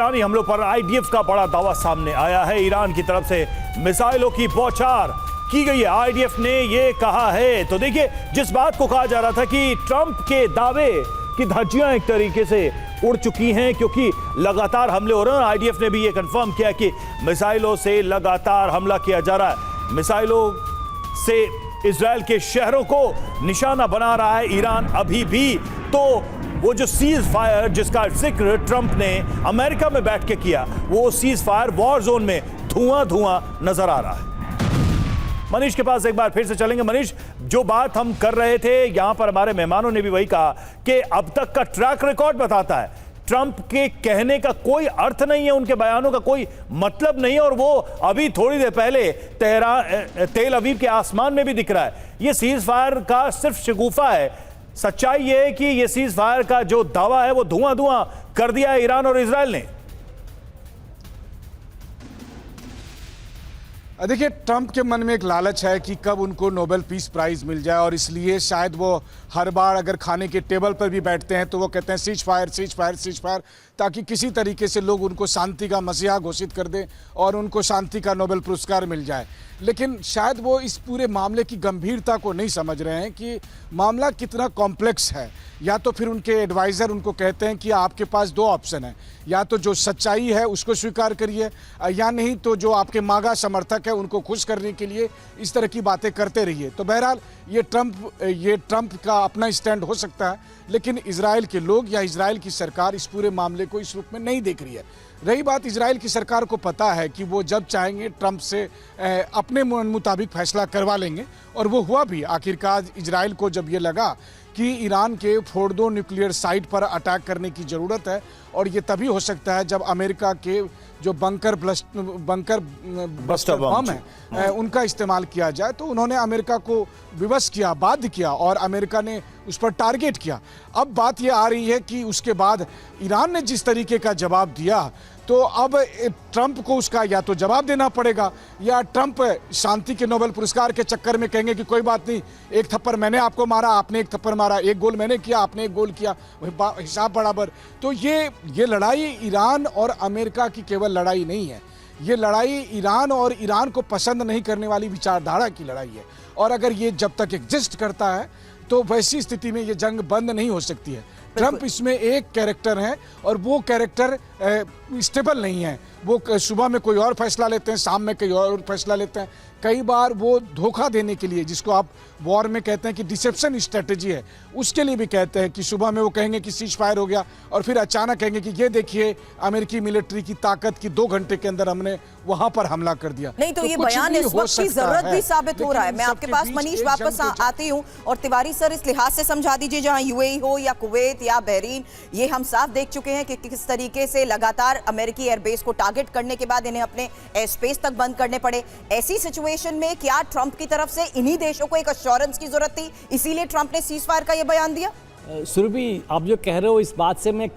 ईरानी हमलों पर आईडीएफ का बड़ा दावा सामने आया है। ईरान की तरफ से मिसाइलों की बौछार की गई है। आईडीएफ ने यह कहा है। तो देखिए, जिस बात को कहा जा रहा था कि ट्रंप के दावे की धज्जियां एक तरीके से उड़ चुकी हैं, क्योंकि लगातार हमले हो रहे हैं। आईडीएफ ने भी यह कंफर्म किया कि मिसाइलों से लगातार हमला किया जा रहा है। मिसाइलों से इजराइल के शहरों को निशाना बना रहा है ईरान अभी भी। तो वो जो सीज फायर जिसका जिक्र ट्रंप ने अमेरिका में बैठ के किया, वो सीज फायर वॉर जोन में धुआं धुआं नजर आ रहा है। मनीष के पास एक बार फिर से चलेंगे। मनीष, जो बात हम कर रहे थे, यहां पर हमारे मेहमानों ने भी वही कहा कि अब तक का ट्रैक रिकॉर्ड बताता है ट्रंप के कहने का कोई अर्थ नहीं है, उनके बयानों का कोई मतलब नहीं है, और वो अभी थोड़ी देर पहले तेल अवीव के आसमान में भी दिख रहा है। ये सीज फायर का सिर्फ शगुफा है। सच्चाई ये है कि ये सीज फायर का जो दावा है वो धुआं धुआं कर दिया है ईरान और इजराइल ने। देखिए, ट्रंप के मन में एक लालच है कि कब उनको नोबेल पीस प्राइज मिल जाए, और इसलिए शायद वो हर बार अगर खाने के टेबल पर भी बैठते हैं तो वो कहते हैं cease fire, cease fire, cease fire, ताकि किसी तरीके से लोग उनको शांति का मसीहा घोषित कर दें और उनको शांति का नोबेल पुरस्कार मिल जाए। लेकिन शायद वो इस पूरे मामले की गंभीरता को नहीं समझ रहे हैं कि मामला कितना कॉम्प्लेक्स है। या तो फिर उनके एडवाइज़र उनको कहते हैं कि आपके पास दो ऑप्शन है, या तो जो सच्चाई है उसको स्वीकार करिए, या नहीं तो जो आपके मागा समर्थक है उनको खुश करने के लिए इस तरह की बातें करते रहिए। तो बहरहाल ये ट्रंप का अपना स्टैंड हो सकता है, लेकिन इजराइल के लोग या इजराइल की सरकार इस पूरे मामले को इस रूप में नहीं देख रही है। रही बात, इजराइल की सरकार को पता है कि वो जब चाहेंगे ट्रंप से अपने मन मुताबिक फैसला करवा लेंगे, और वो हुआ भी। आखिरकार इजराइल को जब ये लगा कि ईरान के फोर्डो न्यूक्लियर साइट पर अटैक करने की ज़रूरत है, और ये तभी हो सकता है जब अमेरिका के जो बंकर बस्टर बम है उनका इस्तेमाल किया जाए, तो उन्होंने अमेरिका को विवश किया, बाध्य किया, और अमेरिका ने उस पर टारगेट किया। अब बात ये आ रही है कि उसके बाद ईरान ने जिस तरीके का जवाब दिया, तो अब ट्रंप को उसका या तो जवाब देना पड़ेगा, या ट्रंप शांति के नोबेल पुरस्कार के चक्कर में कहेंगे कि कोई बात नहीं, एक थप्पड़ मैंने आपको मारा, आपने एक थप्पड़ मारा, एक गोल मैंने किया, आपने एक गोल किया, हिसाब बराबर। तो ये लड़ाई ईरान और अमेरिका की केवल लड़ाई नहीं है, ये लड़ाई ईरान और ईरान को पसंद नहीं करने वाली विचारधारा की लड़ाई है। और अगर ये जब तक एग्जिस्ट करता है तो वैसी स्थिति में ये जंग बंद नहीं हो सकती है। ट्रंप इसमें एक कैरेक्टर है, और वो कैरेक्टर स्टेबल नहीं है। वो सुबह में कोई और फैसला लेते हैं, शाम में कोई और फैसला लेते हैं। कई बार वो धोखा देने के लिए, जिसको आप वॉर में कहते हैं कि डिसेप्शन स्ट्रेटजी है, उसके लिए भी कहते हैं कि सुबह में वो कहेंगे कि सीज फायर हो गया, और फिर अचानक कहेंगे कि ये देखिए अमेरिकी मिलिट्री की ताकत की 2 घंटे के अंदर हमने वहां पर हमला कर दिया। नहीं तो ये बयान इस वक्त की जरूरत भी साबित हो रहा है। मैं आपके पास मनीष वापस आती हूँ, और तिवारी सर इस लिहाज से समझा दीजिए, जहां यूएई हो या कुवैत या बहरीन, ये हम साफ देख चुके हैं कि किस तरीके से लगातार अमेरिकी एयरबेस को टारगेट करने के बाद इन्हें अपने एयर स्पेस तक बंद करने पड़े। ऐसी सिचुएशन में क्या ट्रंप की तरफ से इन्हीं देशों को एक अश्योरेंस की जरूरत थी, इसीलिए ट्रंप ने सीज फायर का यह बयान दिया? सुरभि, आप जो कह रहे हो इस बात से मैं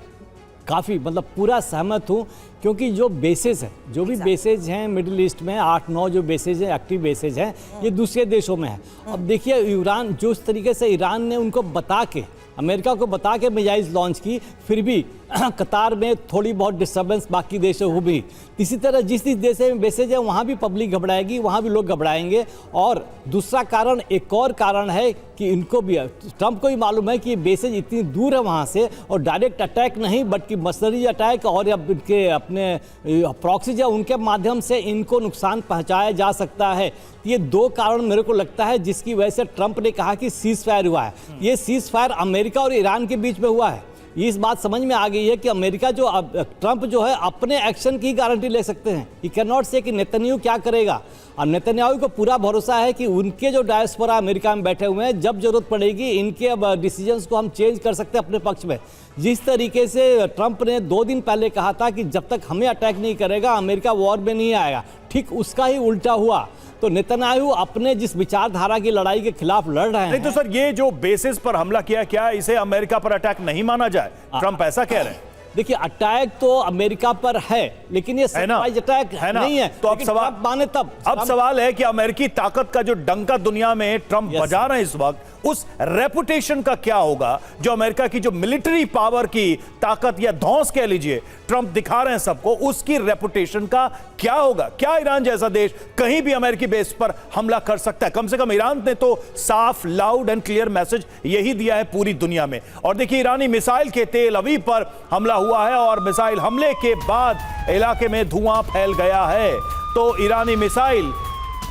काफ़ी पूरा सहमत हूँ, क्योंकि जो बेसेस हैं, जो भी बेसेज हैं मिडिल ईस्ट में, 8-9 जो बेसेज हैं, एक्टिव बेसेज हैं, ये दूसरे देशों में है। अब देखिए, ईरान जो इस तरीके से ईरान ने उनको बता के, अमेरिका को बता के मिसाइल लॉन्च की, फिर भी कतार में थोड़ी बहुत डिस्टर्बेंस बाकी देशों को भी। इसी तरह जिस देश में बेसेज है वहाँ भी पब्लिक घबराएगी, वहाँ भी लोग घबराएंगे। और दूसरा कारण, एक और कारण है कि इनको भी, ट्रंप को भी मालूम है कि बेसेज इतनी दूर है वहाँ से, और डायरेक्ट अटैक नहीं बल्कि मशीनरी अटैक और इनके अपने प्रॉक्सीज है उनके माध्यम से इनको नुकसान पहुँचाया जा सकता है। ये 2 कारण मेरे को लगता है जिसकी वजह से ट्रंप ने कहा कि सीज फायर हुआ है। ये सीज फायर अमेरिका और ईरान के बीच में हुआ है। इस बात समझ में आ गई है कि अमेरिका जो ट्रंप जो है अपने एक्शन की गारंटी ले सकते हैं। ही कैन नॉट से कि नेतन्याहू क्या करेगा। और नेतन्याहू को पूरा भरोसा है कि उनके जो डायस्पोरा अमेरिका में बैठे हुए हैं, जब जरूरत पड़ेगी इनके डिसीजंस को हम चेंज कर सकते हैं अपने पक्ष में। जिस तरीके से ट्रंप ने 2 दिन पहले कहा था कि जब तक हमें अटैक नहीं करेगा अमेरिका वॉर में नहीं आएगा, ठीक उसका ही उल्टा हुआ। तो नेतन्याहू अपने जिस विचारधारा की लड़ाई के खिलाफ लड़ रहे हैं। नहीं तो सर, ये जो बेसिस पर हमला किया, क्या इसे अमेरिका पर अटैक नहीं माना जाए? ट्रंप ऐसा कह रहे हैं। देखिए, अटैक तो अमेरिका पर है, लेकिन ये सरप्राइज अटैक नहीं है। तो अब सवाल माने तब अब सवाल है कि अमेरिकी ताकत का जो डंका दुनिया में ट्रंप बजा रहे हैं इस वक्त, उस रेपुटेशन का क्या होगा जो अमेरिका की जो मिलिट्री पावर की ताकत या धौंस कह लीजिए ट्रंप दिखा रहे हैं सबको, उसकी रेपुटेशन का क्या होगा? क्या ईरान जैसा देश कहीं भी अमेरिकी बेस पर हमला कर सकता है? कम से कम ईरान ने तो साफ, लाउड एंड क्लियर मैसेज यही दिया है पूरी दुनिया में। और देखिए, ईरानी मिसाइल के तेल अवीव पर हमला हुआ है और मिसाइल हमले के बाद इलाके में धुआं फैल गया है। तो ईरानी मिसाइल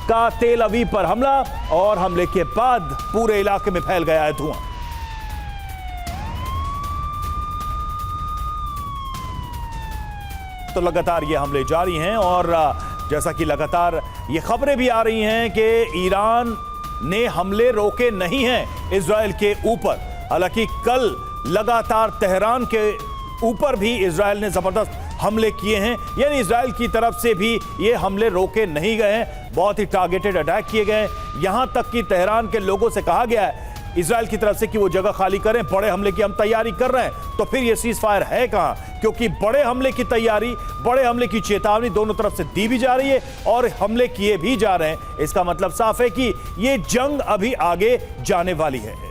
का तेल अवीव पर हमला और हमले के बाद पूरे इलाके में फैल गया है धुआं। तो लगातार ये हमले जारी हैं और जैसा कि लगातार ये खबरें भी आ रही हैं कि ईरान ने हमले रोके नहीं हैं इजराइल के ऊपर। हालांकि कल लगातार तेहरान के ऊपर भी इजराइल ने जबरदस्त हमले किए हैं, यानी इजराइल की तरफ से भी ये हमले रोके नहीं गए हैं, बहुत ही टारगेटेड अटैक किए गए। यहां तक कि तेहरान के लोगों से कहा गया है इजराइल की तरफ से कि वो जगह खाली करें, बड़े हमले की हम तैयारी कर रहे हैं। तो फिर ये सीज फायर है कहां? क्योंकि बड़े हमले की तैयारी, बड़े हमले की चेतावनी दोनों तरफ से दी भी जा रही है और हमले किए भी जा रहे हैं। इसका मतलब साफ है कि ये जंग अभी आगे जाने वाली है।